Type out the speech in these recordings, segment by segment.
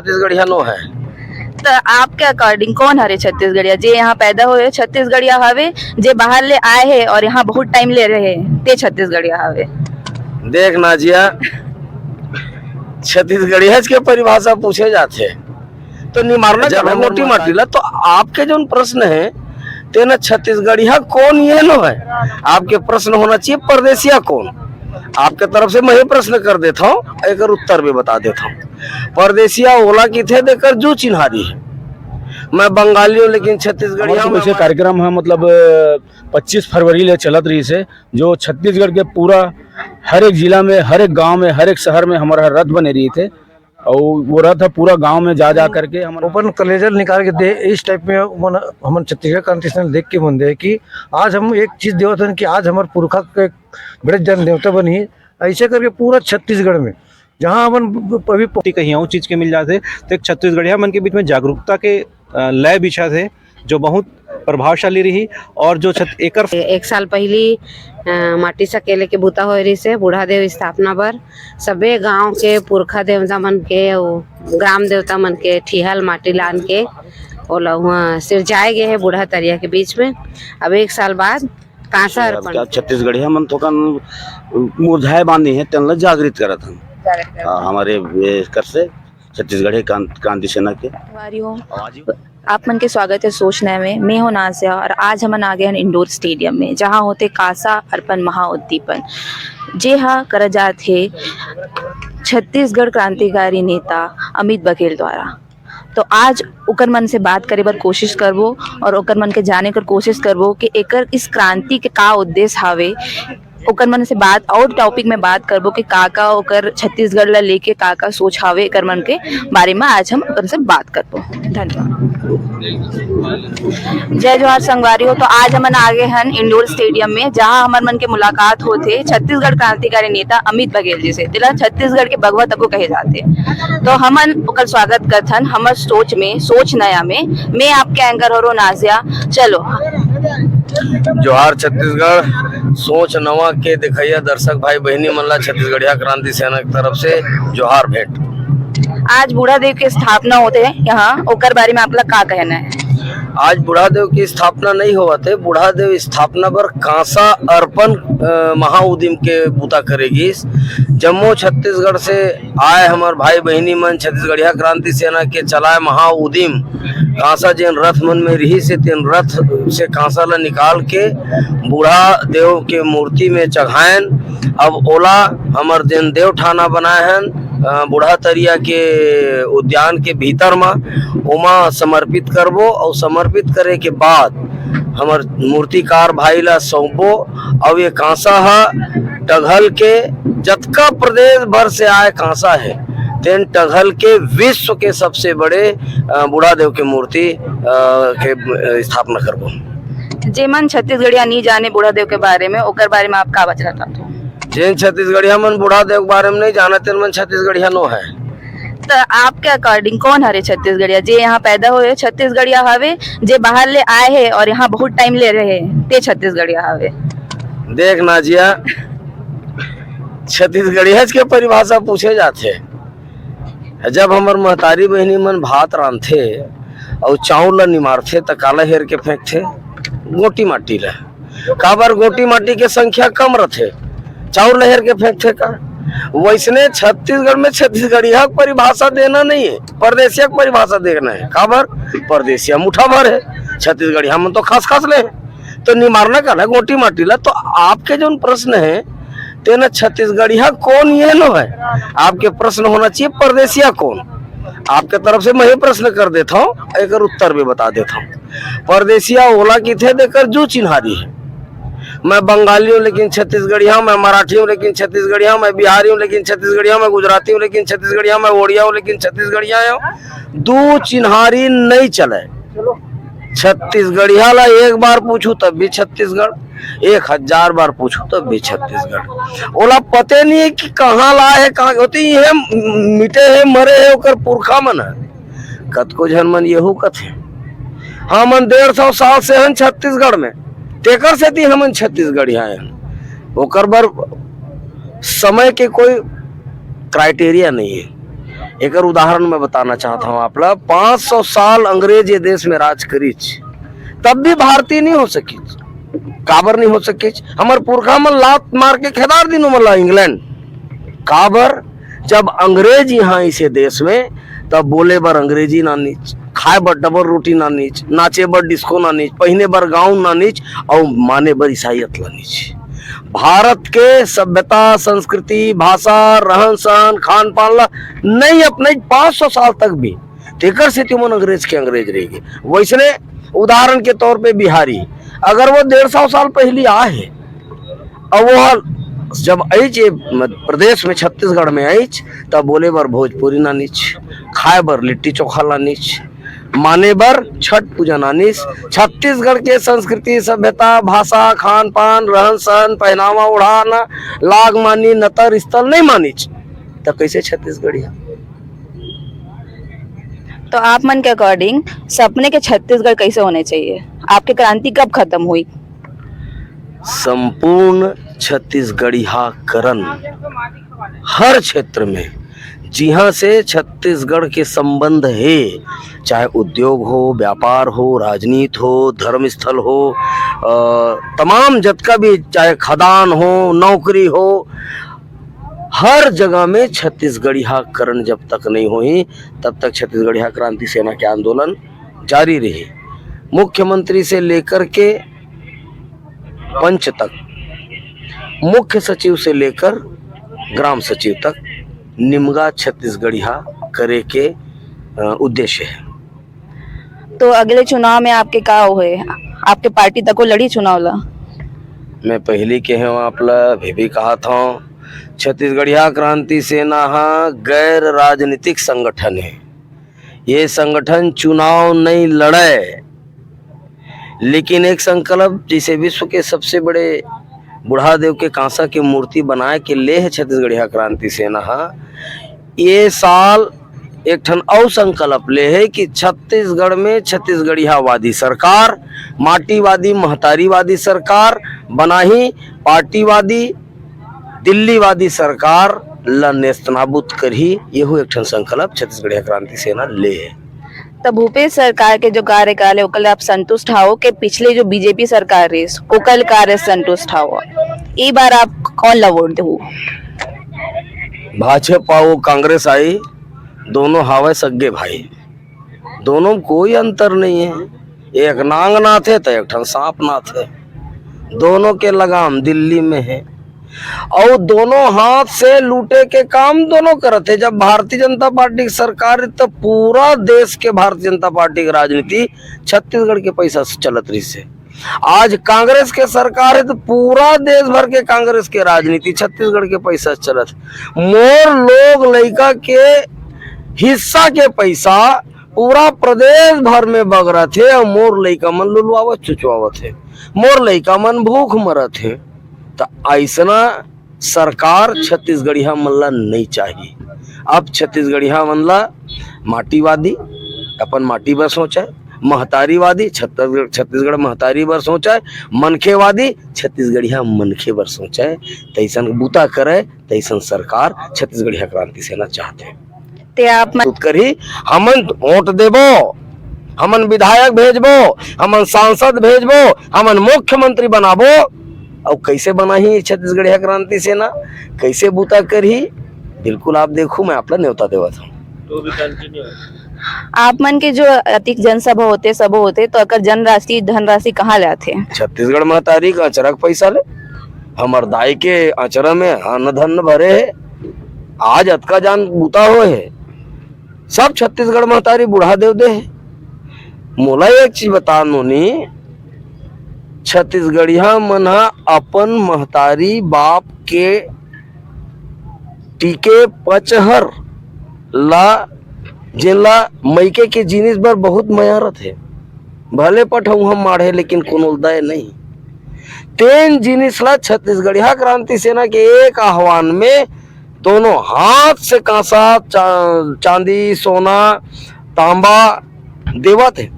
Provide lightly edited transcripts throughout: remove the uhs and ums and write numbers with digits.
छत्तीसगढ़िया no है। तो आपके अकॉर्डिंग कौन हरे छत्तीसगढ़िया जे यहाँ पैदा हुए छत्तीसगढ़िया हवे, जे बाहर ले आए हैं और यहाँ बहुत टाइम ले रहे हैं ते छत्तीसगढ़िया हवे? देख नाजिया, छत्तीसगढ़िया के परिभाषा पूछे जाते तो नहीं मारना जब मोटी माटीला। तो आपके जो प्रश्न है तेना छत्तीसगढ़िया कौन ये नो है, आपके प्रश्न होना चाहिए परदेसिया कौन। आपके तरफ से मैं ही प्रश्न कर देता हूँ, एक उत्तर भी बता देता हूँ। परदेसिया ओला की थे देकर जो चिन्हारी है। मैं बंगाली हूँ लेकिन छत्तीसगढ़िया हूँ। वैसे कार्यक्रम है मतलब 25 फरवरी ले चलत रही से, जो छत्तीसगढ़ के पूरा हर एक जिला में, हर एक गांव में, हर एक शहर में हमारा रथ बने रही थे और वो रथ पूरा गांव में जा करके हम ओपन कलेजर निकाल के दे इस टाइप में हम छत्तीसगढ़ क्रांति देख के मन दे कि आज हम एक चीज देवतन कि आज हमारे पुरखा के बड़े जन देवता बनी ऐसे करके पूरा छत्तीसगढ़ में जहाँ अपन अभी कहीं चीज के मिल जाते तो एक छत्तीसगढ़िया मन के बीच में जागरूकता के लय बिछा थे जो बहुत प्रभावशाली रही। और जो एक साल पहली माटी सकेले के बूता हो रही से बूढ़ा देव स्थापना पर सबे गांव के पुरखा देवता मन के ग्राम देवता मन के ठिहल माटी लान के ओला वहाँ सिरजाए गए है बूढ़ा तरिया के बीच में। अब एक साल बाद कांसा अर्पण छत्तीसगढ़िया मन तो मुरझाए बांधी है तेन जागृत करत हम हमारे कर से छत्तीसगढ़ी क्रांति सेना के। आप मन के स्वागत है सोच नए में। मैं हूं नाज़िया और आज हमन आ गए हैं इंडोर स्टेडियम में जहां होते कांसा अर्पण महाउद्दीपन जे हा करा जात है छत्तीसगढ़ क्रांतिकारी नेता अमित बघेल द्वारा। तो आज ओकर मन से बात करे बर कोशिश करबो और ओकर मन के जाने कर कोशिश करबो कि एकर इस क्रांति के का उद्देश्य हावे। ओकर मन से बात और टॉपिक में बात करबो कि काका ओकर छत्तीसगढ़ ला लेके काका सोच हावे एकर मन के बारे में आज हम ओकर से बात करबो। धन्यवाद। जय जोहार संगवारियों। तो आज हमन आगे हैं इंडोर स्टेडियम में जहां हमर मन के मुलाकात होते छत्तीसगढ़ क्रांतिकारी नेता अमित बघेल जी से। दिला छत्तीसगढ़ के भगवा तको कहे जाते। तो हमन ओकर स्वागत करथन हमर सोच में, सोच नया में। मैं आपके एंकर हो नाज़िया। चलो जोहार छत्तीसगढ़ सोच नवा के दिखैया दर्शक भाई बहनी मन ला छत्तीसगढ़िया क्रांति सेना की तरफ से जोहार भेंट। आज बूढ़ा देव की स्थापना होते हैं यहाँ, ओकर बारे में आपला का कहना है? आज बूढ़ा देव की स्थापना नहीं हुआ थे। बूढ़ा देव स्थापना पर कांसा अर्पण महाउद्यम के बूता करेगी। जम्मू छत्तीसगढ़ से आए हमारे भाई बहनी मन छत्तीसगढ़िया क्रांति सेना के चलाए महाउद्यम कांसा जिन रथ मन में रही से तीन रथ से कांसा ला निकाल के बूढ़ा देव के मूर्ति में चढ़ाएन। अब ओला हमार जिन देव ठाना बनाए हैं बूढ़ा तरिया के उद्यान के भीतर में ओमा समर्पित करबो और समर्पित करे के बाद हमार मूर्तिकार भाई ला सौंपो। अब ये कांसा है टघल के जतका प्रदेश भर से आए कांसा है तेन टघल के विश्व के सबसे बड़े बूढ़ा देव के मूर्ति के स्थापना करबो। जेमन छत्तीसगढ़िया नहीं जाने बूढ़ा देव के बारे में ओकर बारे में आप का बचना चाहते हो? जिन छत्तीसगढ़िया मन बूढ़ा देव के बारे में नहीं जाना तेन मन छत्तीसगढ़िया नो है। तो आपके अकॉर्डिंग कौन हरे छत्तीसगढ़िया जे यहाँ पैदा हुए छत्तीसगढ़िया हवे, जे बाहर ले आए हैं और यहाँ बहुत टाइम ले रहे हैं ते छत्तीसगढ़िया हवे? देख नाजिया, छत्तीसगढ़िया के परिभाषा पूछे जाते जब हमार महतारी बहनी मन भात रांधथे और चाउर ला निमारथे त काला हेर के फेंकथे गोटी माटी ला। काबर गोटी माटी के संख्या कम रहथे, चाउर लहर के फेंकथे का। वैसने छत्तीसगढ़ में छत्तीसगढ़िया परिभाषा देना नहीं है, परदेसिया परिभाषा देना है। काबर परदेसिया मुठा भर है, छत्तीसगढ़िया में तो खास खास ले तो निमारना का गोटी माटी ला। तो आपके जो प्रश्न है तेना छत्तीसगढ़िया कौन ये नो है, आपके प्रश्न होना चाहिए परदेसिया कौन। आपके तरफ से मैं ही प्रश्न कर देता हूँ, एक उत्तर भी बता देता हूँ। परदेसिया ओला की थे देकर जो चिन्हारी है। मैं बंगाली हूँ लेकिन छत्तीसगढ़िया हूँ, मैं मराठी हूँ लेकिन छत्तीसगढ़िया हूँ, मैं बिहारी हूँ लेकिन छत्तीसगढ़िया हूँ, मैं गुजराती हूँ लेकिन छत्तीसगढ़िया हूँ, मैं ओडिया हूँ लेकिन छत्तीसगढ़िया हूँ। दो चिन्हारी नहीं चले। छत्तीसगढ़िया ला एक बार पूछू तब भी छत्तीसगढ़, 1000 बार पूछू तब भी छत्तीसगढ़। ओला पते नहीं है कि कहाँ ला है कहाँ होती है, मिटे है मरे है ओकर पुरखा मन है। कतको जन मन येहू कथे हाँ मन 150 साल से हैं छत्तीसगढ़ में, तेकर से थी हमन छत्तीसगढ़िया हैं। ओकर बर समय के कोई क्राइटेरिया नहीं है। एकर उदाहरण मैं बताना चाहता हूँ आपला 500 साल अंग्रेज ये देश में राज करीच, तब भी भारतीय नहीं हो सकी। काबर नहीं हो सके? हमार पुरखा मन लात मार के खेदार दिनो मला इंग्लैंड। काबर? जब अंग्रेज यहाँ इसे देश में, तब बोले बर अंग्रेजी ना नीच, खाए बर डबल रोटी ना नीच, नाचे बर डिस्को ना नीच, पहने बर गाउन ना नीच और माने बर ईसाईयत ला नीच। भारत के सभ्यता, संस्कृति, भाषा, रहन सहन, खान पान ला नहीं अपने 500 साल तक भी तेकर से तुमन अंग्रेज के अंग्रेज रहेगी। वैसने उदाहरण के तौर पे बिहारी, अगर वो 150 साल पहले आए और वो जब आइच प्रदेश में छत्तीसगढ़ में आइच, तब बोले बर भोजपुरी ना नीच, खाए बर लिट्टी चोखा ला नीच, माने बर छठ पूजा ना नीच। छत्तीसगढ़ के संस्कृति, सभ्यता, भाषा, खान पान, रहन सहन, पहनावा ओढ़ाना, लाग मानी, नतर स्थल नहीं मानीच, तो कैसे छत्तीसगढ़िया? तो आप मन के अकॉर्डिंग सपने के छत्तीसगढ़ कैसे होने चाहिए? आपकी क्रांति कब खत्म हुई? संपूर्ण छत्तीसगढ़ियाकरण हर क्षेत्र में, जहाँ से छत्तीसगढ़ के संबंध है, चाहे उद्योग हो, व्यापार हो, राजनीति हो, धर्म स्थल हो, तमाम जतका भी, चाहे खदान हो, नौकरी हो, हर जगह में छत्तीसगढ़ियाकरण जब तक नहीं हुई, तब तक छत्तीसगढ़िया क्रांति सेना के आंदोलन जारी रही। मुख्यमंत्री से लेकर के पंच तक, मुख्य सचिव से लेकर ग्राम सचिव तक निमगा छत्तीसगढ़िया करे के उद्देश्य है। तो अगले चुनाव में आपके का हुए? आपके पार्टी तक को लड़ी चुनाव ला? मैं पहले के हैं आपला भी कहा था, छत्तीसगढ़िया क्रांति सेना गैर राजनीतिक संगठन है। ये संगठन चुनाव नहीं लड़े, लेकिन एक संकल्प, जैसे विश्व के सबसे बड़े बुढ़ादेव के कांसा की मूर्ति बनाए के ले है छत्तीसगढ़िया क्रांति सेना। ये साल एक ठन और संकल्प ले है कि छत्तीसगढ़ में छत्तीसगढ़ियावादी सरकार, माटीवादी महतारीवादी सरकार बनाही, पार्टीवादी दिल्लीवादी सरकार ला नेस्तनाबूद करही। यहू एक ठन संकल्प छत्तीसगढ़िया क्रांति सेना ले है। तब भूपेश सरकार के जो कार्यकाल है ओकल आप संतुष्ट हो के पिछले जो बीजेपी सरकार रही ओकल कार्य संतुष्ट हो? ई बार आप कौन ला वोट दे? भाजपा वो कांग्रेस आई, दोनों हावे सगे भाई, दोनों में कोई अंतर नहीं है। एक नांग नाथ है तो एक ठन सांप नाथ है, दोनों के लगाम दिल्ली में है और दोनों हाथ से लूटे के काम दोनों करते। जब भारतीय जनता पार्टी की सरकार तो पूरा देश के भारतीय जनता पार्टी की राजनीति छत्तीसगढ़ के पैसा से चलत रही से। आज कांग्रेस के सरकार है तो पूरा देश भर के कांग्रेस के राजनीति छत्तीसगढ़ के पैसा से चलत। मोर लोग लड़का के हिस्सा के पैसा पूरा प्रदेश भर में बगरा थे और मोर लड़का मन लुलवावत चुचवावत है, मोर लड़का मन भूख मरत है। तो ऐसा सरकार छत्तीसगढ़िया मन ला नहीं चाहिए। अब छत्तीसगढ़िया मन ला माटीवादी अपन माटी बर सोचा है, महतारीवादी छत्तीसगढ़ महतारी बर सोचा है, मनखेवादी छत्तीसगढ़िया मनखे बर सोचा है। तैसन बूता करे, तैसन सरकार छत्तीसगढ़िया क्रांति सेना चाहते ते आप करी। हमन वोट देबो, हमन विधायक भेजबो, हमन सांसद भेजबो, हमन मुख्यमंत्री बनाबो। और कैसे बनाही छत्तीसगढ़िया क्रांति सेना, कैसे बूता करही, बिल्कुल आप देखो, मैं आपला न्योता देवत हूँ। आप मन के जो अतिक जनसभा होते सब होते तो अगर धनराशि कहाँ लाते? छत्तीसगढ़ महतारी का अचरक पैसा ले, हमर दाई के अचरा में अन्न धन भरे है। आज अतका जान बूता हो है, सब छत्तीसगढ़ महतारी बुढ़ा देव दे है। मोला एक चीज बता नोनी, छत्तीसगढ़िया मन अपन महतारी बाप के टीके पचहर ला जिनला मैके के जिनिस बर बहुत मयारत है। भले पठऊ हम माढ़े लेकिन कोनो दय नहीं। तेन जिनिस ला छत्तीसगढ़िया क्रांति सेना के एक आह्वान में दोनों हाथ से कांसा, चांदी, सोना, तांबा देवत है।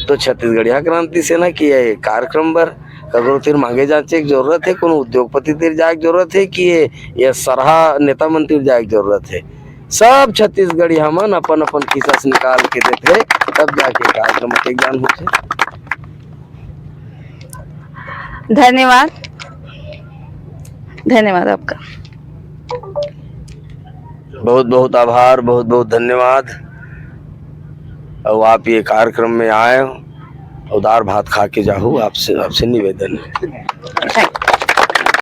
तो छत्तीसगढ़िया क्रांति सेना की कार्यक्रम बर कगरो तीर मांगे जांचे की जरूरत है, कोनो उद्योगपति तीर जाए की जरूरत है कि ये सरहा नेता मन तीर जाए की जरूरत है। सब छत्तीसगढ़ी हमन अपन अपन किस्सा से निकाल के देते, तब जाके कार्यक्रम के ज्ञान होते। धन्यवाद, धन्यवाद आपका। बहुत बहुत आभार, बहुत बहुत धन्यवाद। और आप ये कार्यक्रम में आए, उदार भात खा के जाओ, आपसे निवेदन है। थैंक